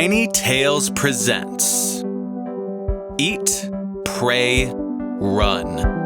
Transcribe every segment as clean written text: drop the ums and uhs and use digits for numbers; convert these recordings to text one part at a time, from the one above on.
Tiny Tales presents Eat, Pray, Run.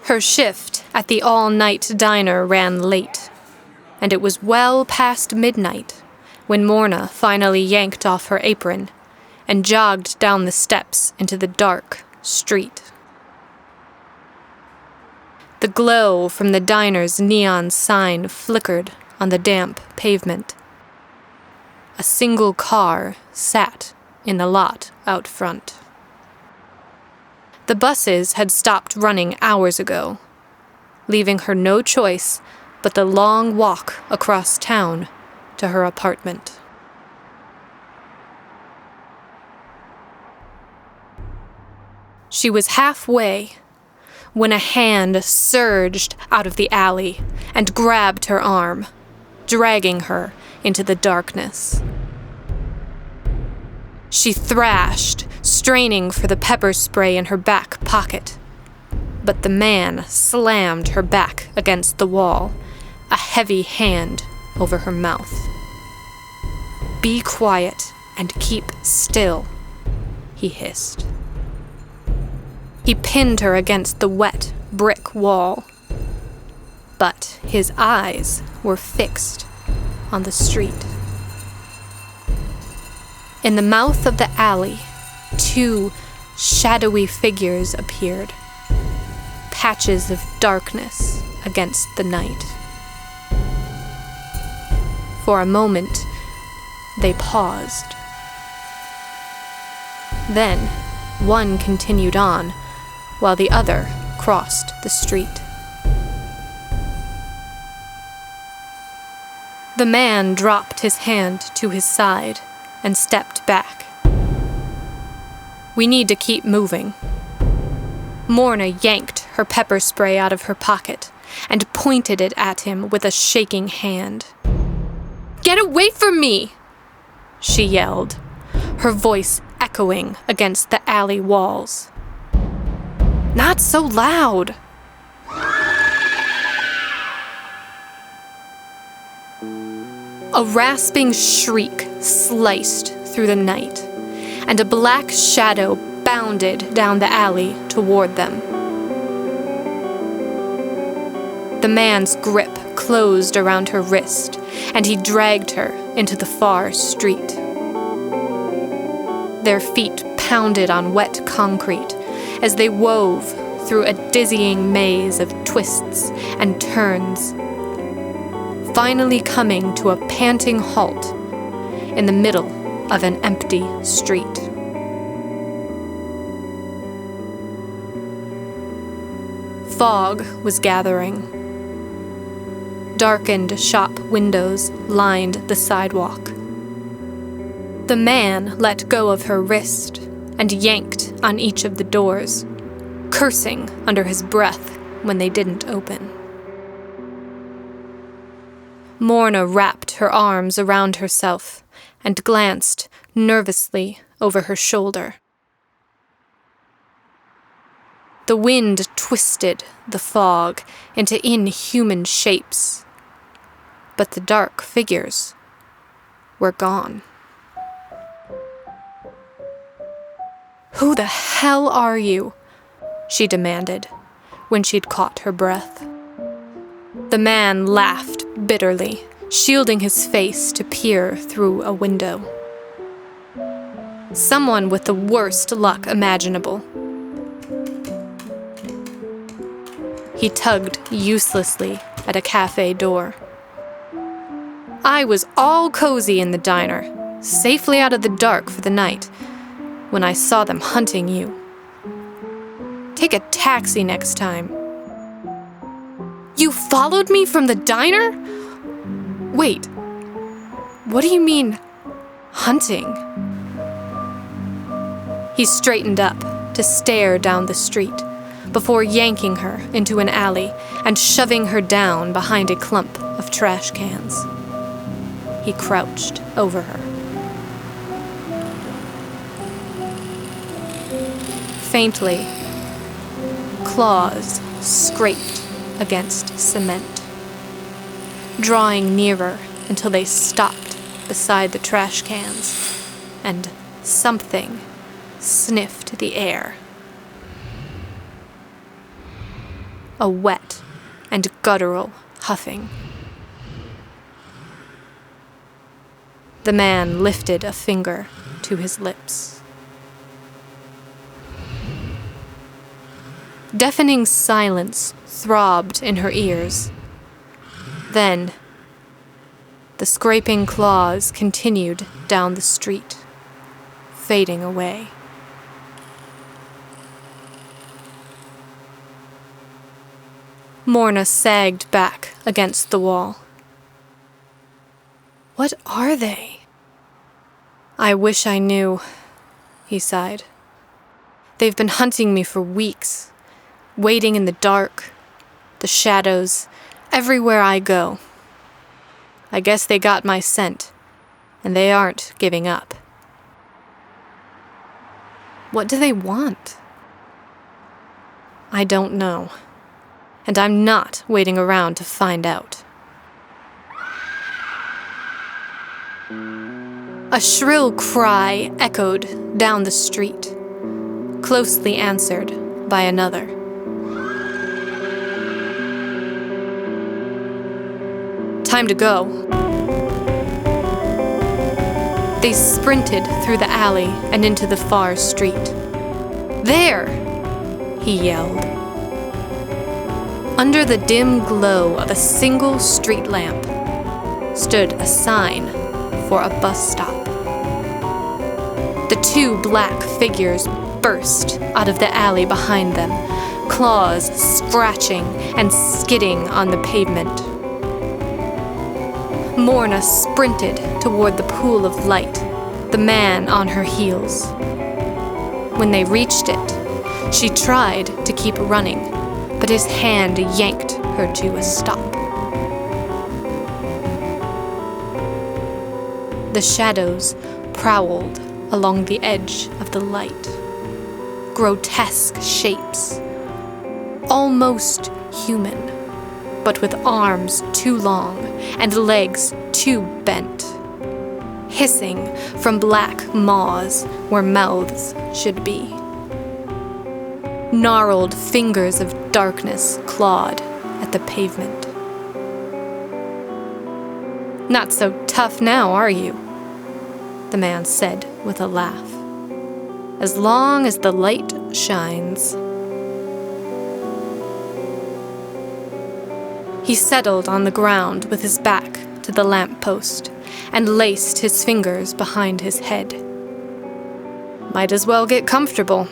Her shift at the all-night diner ran late, and it was well past midnight when Morna finally yanked off her apron and jogged down the steps into the dark street. The glow from the diner's neon sign flickered on the damp pavement. A single car sat in the lot out front. The buses had stopped running hours ago, leaving her no choice but the long walk across town to her apartment. She was halfway when a hand surged out of the alley and grabbed her arm, dragging her into the darkness. She thrashed, straining for the pepper spray in her back pocket. But the man slammed her back against the wall, a heavy hand over her mouth. "Be quiet and keep still," he hissed. He pinned her against the wet brick wall, but his eyes were fixed on the street. In the mouth of the alley, two shadowy figures appeared, patches of darkness against the night. For a moment, they paused. Then, one continued on, while the other crossed the street. The man dropped his hand to his side and stepped back. "We need to keep moving." Morna yanked her pepper spray out of her pocket and pointed it at him with a shaking hand. "Get away from me!" she yelled, her voice echoing against the alley walls. "Not so loud!" A rasping shriek sliced through the night, and a black shadow bounded down the alley toward them. The man's grip closed around her wrist, and he dragged her into the far street. Their feet pounded on wet concrete as they wove through a dizzying maze of twists and turns, finally coming to a panting halt in the middle of an empty street. Fog was gathering. Darkened shop windows lined the sidewalk. The man let go of her wrist and yanked on each of the doors, cursing under his breath when they didn't open. Morna wrapped her arms around herself and glanced nervously over her shoulder. The wind twisted the fog into inhuman shapes, but the dark figures were gone. "Who the hell are you?" she demanded when she'd caught her breath. The man laughed bitterly, shielding his face to peer through a window. "Someone with the worst luck imaginable." He tugged uselessly at a cafe door. "I was all cozy in the diner, safely out of the dark for the night, when I saw them hunting you. Take a taxi next time." "You followed me from the diner? Wait, what do you mean, Hunting. He straightened up to stare down the street before yanking her into an alley and shoving her down behind a clump of trash cans. He crouched over her. Faintly, claws scraped against cement, drawing nearer until they stopped beside the trash cans, and something sniffed the air. A wet and guttural huffing. The man lifted a finger to his lips. Deafening silence throbbed in her ears. Then, the scraping claws continued down the street, fading away. Morna sagged back against the wall. What are they? I wish I knew, he sighed. They've been hunting me for weeks, waiting in the dark, the shadows, everywhere I go. I guess they got my scent, and they aren't giving up. What do they want? I don't know, and I'm not waiting around to find out. A shrill cry echoed down the street, closely answered by another. Time to go. They sprinted through the alley and into the far street. There! He yelled. Under the dim glow of a single street lamp stood a sign for a bus stop. The two black figures burst out of the alley behind them, claws scratching and skidding on the pavement. Morna sprinted toward the pool of light, the man on her heels. When they reached it, she tried to keep running, but his hand yanked her to a stop. The shadows prowled along the edge of the light. Grotesque shapes, almost human, but with arms too long and legs too bent, hissing from black maws where mouths should be. Gnarled fingers of darkness clawed at the pavement. Not so tough now, are you? The man said with a laugh. As long as the light shines. He settled on the ground with his back to the lamppost and laced his fingers behind his head. Might as well get comfortable.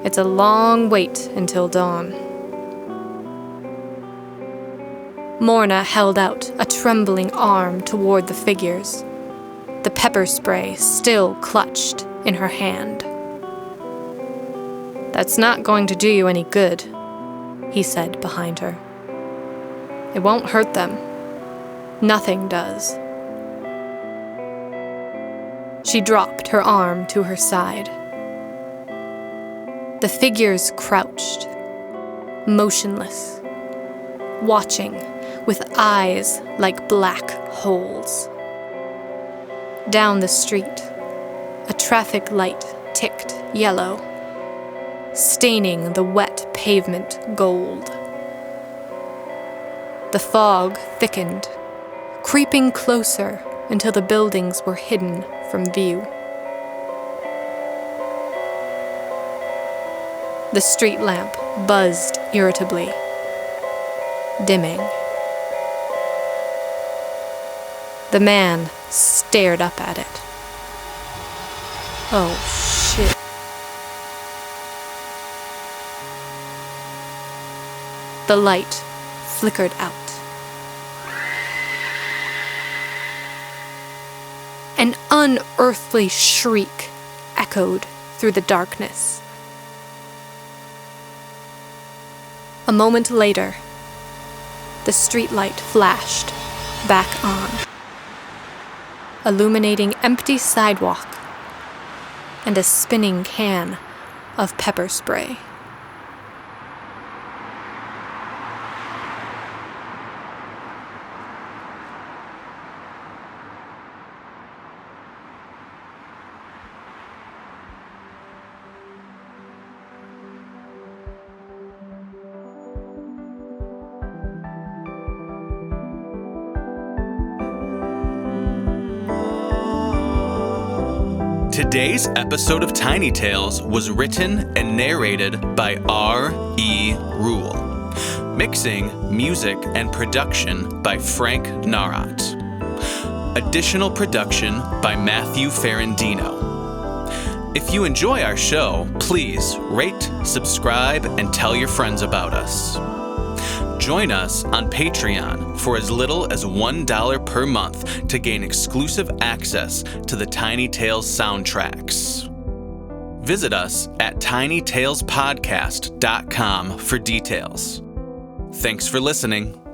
It's a long wait until dawn. Morna held out a trembling arm toward the figures, the pepper spray still clutched in her hand. That's not going to do you any good, he said behind her. It won't hurt them. Nothing does. She dropped her arm to her side. The figures crouched, motionless, watching with eyes like black holes. Down the street, a traffic light ticked yellow, staining the wet pavement gold. The fog thickened, creeping closer until the buildings were hidden from view. The street lamp buzzed irritably, dimming. The man stared up at it. Oh, shit. The light flickered out. An unearthly shriek echoed through the darkness. A moment later, the streetlight flashed back on, illuminating empty sidewalk and a spinning can of pepper spray. Today's episode of Tiny Tales was written and narrated by R.E. Rule. Mixing, music, and production by Frank Narat. Additional production by Matthew Ferrandino. If you enjoy our show, please rate, subscribe, and tell your friends about us. Join us on Patreon for as little as $1 per month to gain exclusive access to the Tiny Tales soundtracks. Visit us at tinytalespodcast.com for details. Thanks for listening.